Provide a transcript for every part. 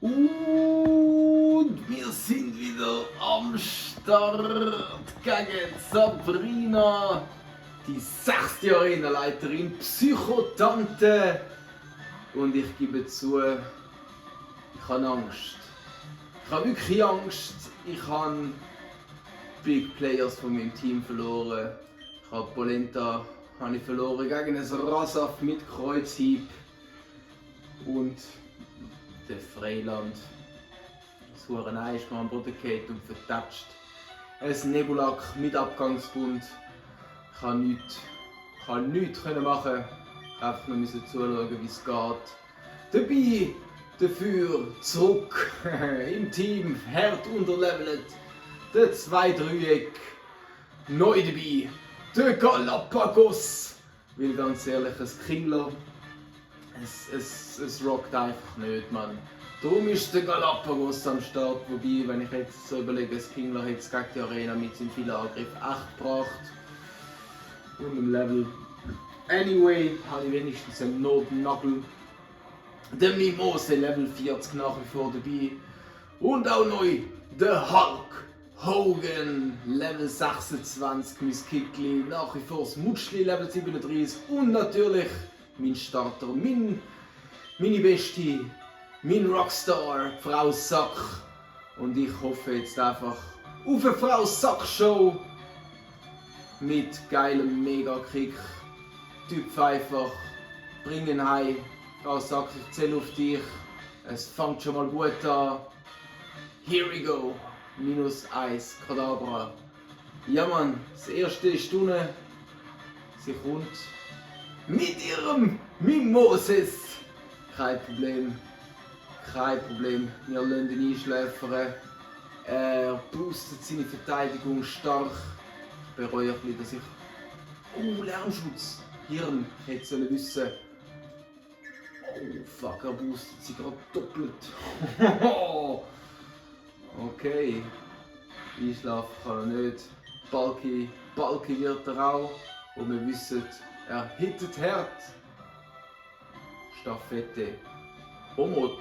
Und wir sind wieder am Start gegen Sabrina, die 6. Arenaleiterin, Psychotante. Und ich gebe zu, ich habe Angst. Ich habe wirklich Angst. Ich habe Big Players von meinem Team verloren. Ich habe Polenta verloren gegen ein Rasaf mit Kreuzhieb. Und der Freiland. Das Hurenei ist mir am Boden gefallen und vertatscht. Ein Nebulak mit Abgangsbund. Ich konnte nichts machen. Ich einfach nur zuschauen, wie es geht. Dabei, dafür zurück im Team, hart unterlevelt. Der 2-Dreieck. Neu dabei. Der Galapagos. Weil ganz ehrlich, ein Kingler. Es rockt einfach nicht, Mann. Darum ist der Galapagos am Start. Wobei, wenn ich jetzt so überlege, das Kingler hat es gegen die Arena mit seinem vielen Angriff echt gebracht. Und im Level. Anyway, habe ich wenigstens einen Notnagel. Der Mimose Level 40 nach wie vor dabei. Und auch neu der Hulk Hogan Level 26, mein Kickli. Nach wie vor das Mutschli Level 37. Und natürlich mein Starter, meine Bestie, mein Rockstar, Frau Sack. Und ich hoffe jetzt einfach auf eine Frau Sack Show mit geilem Mega-Kick. Typ einfach, bring ihn heim. Frau Sack, ich zähle auf dich. Es fängt schon mal gut an. Here we go. -1 Kadabra. Ja Mann, das erste ist unten. Sie kommt. Mit ihrem Mimoses! Kein Problem. Wir lassen ihn einschläfern. Er boostet seine Verteidigung stark. Ich bereue ein bisschen, dass ich... Oh, Lärmschutz! Hirn hätte sollen wissen. Oh fuck, er boostet sie gerade doppelt. Okay. Einschlafen kann er nicht. Balki wird er auch. Und wir wissen, er hittet hart. Staffette. Omot.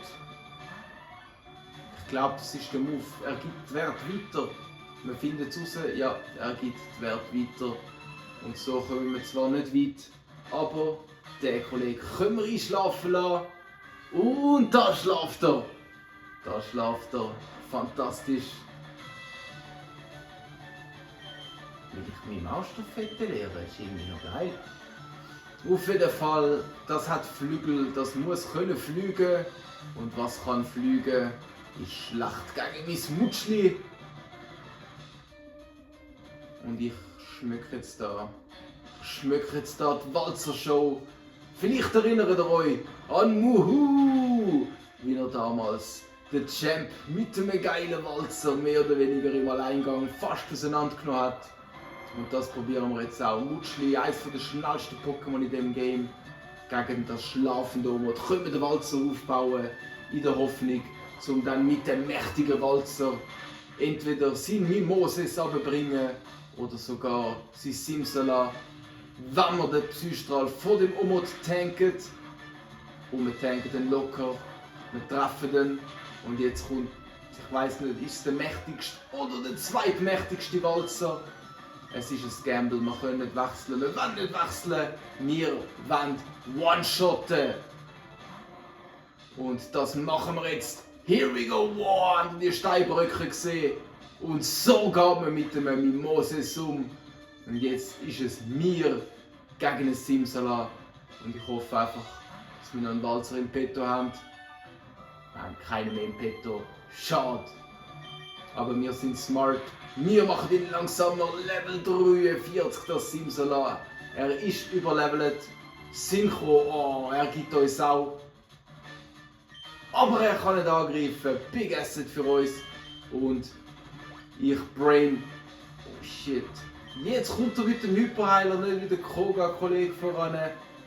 Ich glaube, das ist der Move. Er gibt den Wert weiter. Wir finden es raus, ja, er gibt den Wert weiter. Und so kommen wir zwar nicht weit, aber den Kollegen können wir einschlafen lassen. Und da schlaft er. Fantastisch. Will ich mich auch Staffette lehren? Ist irgendwie noch geil. Auf jeden Fall, das hat Flügel, das muss können fliegen. Und was kann fliegen, ist Schlacht gegen mein Mutschli. Und ich schmücke jetzt da die Walzer-Show. Vielleicht erinnert ihr euch an Muhu, wie er damals den Champ mit einem geilen Walzer mehr oder weniger im Alleingang fast auseinandergenommen hat. Und das probieren wir jetzt auch. Mutschli, eines der schnellsten Pokémon in diesem Game, gegen das schlafende Omot. Können wir den Walzer aufbauen, in der Hoffnung, um dann mit dem mächtigen Walzer entweder sein Mimoses runterzubringen oder sogar sein Simsala, wenn wir den Psystrahl vor dem Omot tanken. Und wir tanken den locker, wir treffen den. Und jetzt kommt, ich weiß nicht, ist es der mächtigste oder der zweitmächtigste Walzer? Es ist ein Gamble, wir können nicht wechseln, wir wollen nicht wechseln, wir wollen One-Shotten. Und das machen wir jetzt. Here we go, wow, habt ihr die Steinbrücke gesehen? Und so geht man mit dem Mimoses um. Und jetzt ist es mir gegen einen Simsala. Und ich hoffe einfach, dass wir noch einen Walzer im Petto haben. Wir haben keinen mehr im Petto. Schade. Aber wir sind smart. Wir machen ihn langsam noch Level 43, das Simsala. Er ist überlevelt. Synchro, oh, er gibt uns auch. Aber er kann nicht angreifen. Big Asset für uns. Und ich brain. Oh shit. Jetzt kommt er mit dem Hyperheiler, nicht wie der Koga-Kollege voran.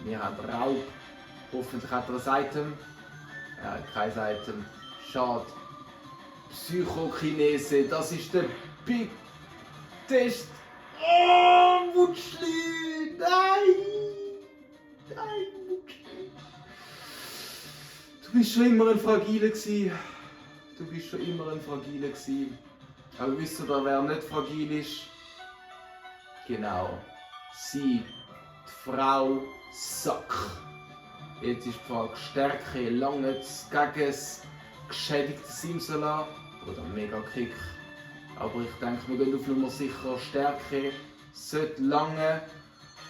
Wir haben Raub. Hoffentlich hat er ein Item. Er hat kein Item. Schade. Psychokinese, das ist der Big Test. Oh, Mutschli! Nein! Nein, Mutschli! Du bist schon immer ein Fragiler gewesen. du bist schon immer ein Fragiler gewesen. Aber wisst ihr, wer nicht fragil ist? Genau, sie, die Frau Sack. Jetzt ist die Frage, Stärke, Langes gegen das geschädigte Simsala oder Mega-Kick. Aber ich denke, wir gehen auf Nummer sicher. Stärke sollte lange.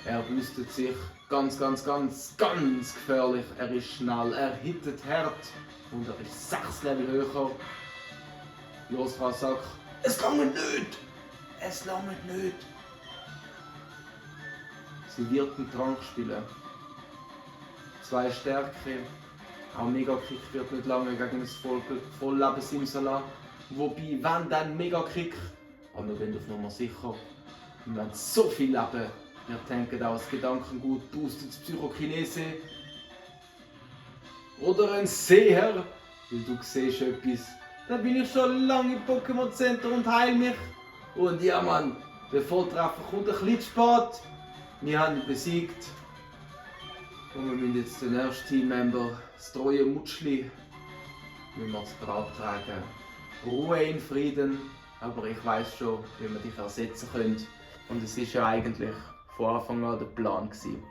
Er boostet sich ganz gefährlich. Er ist schnell, er hittet hart und er ist 6 Level höher. Los, Frau Sack. Es langt nicht! Es langt nicht! Sie wird einen Trank spielen. 2 Stärke. Auch Mega-Kick wird nicht lange gegen das Vollleben Simsala. Wobei, wenn dann Mega-Kick, aber wir gehen auf Nummer sicher. Und wenn so viel Leben, wir denken auch das Gedankengut, boostet das Psychokinese. Oder ein Seher, weil du siehst etwas. Da bin ich schon lange im Pokémon Center und heil mich. Und ja Mann, der Volltreffer kommt ein bisschen spät. Wir haben ihn besiegt. Und wir müssen jetzt den ersten Teammember, das treue Mutschli, ins Grab tragen. Ruhe in Frieden, aber ich weiß schon, wie wir dich ersetzen können. Und es ist ja eigentlich von Anfang an der Plan gewesen.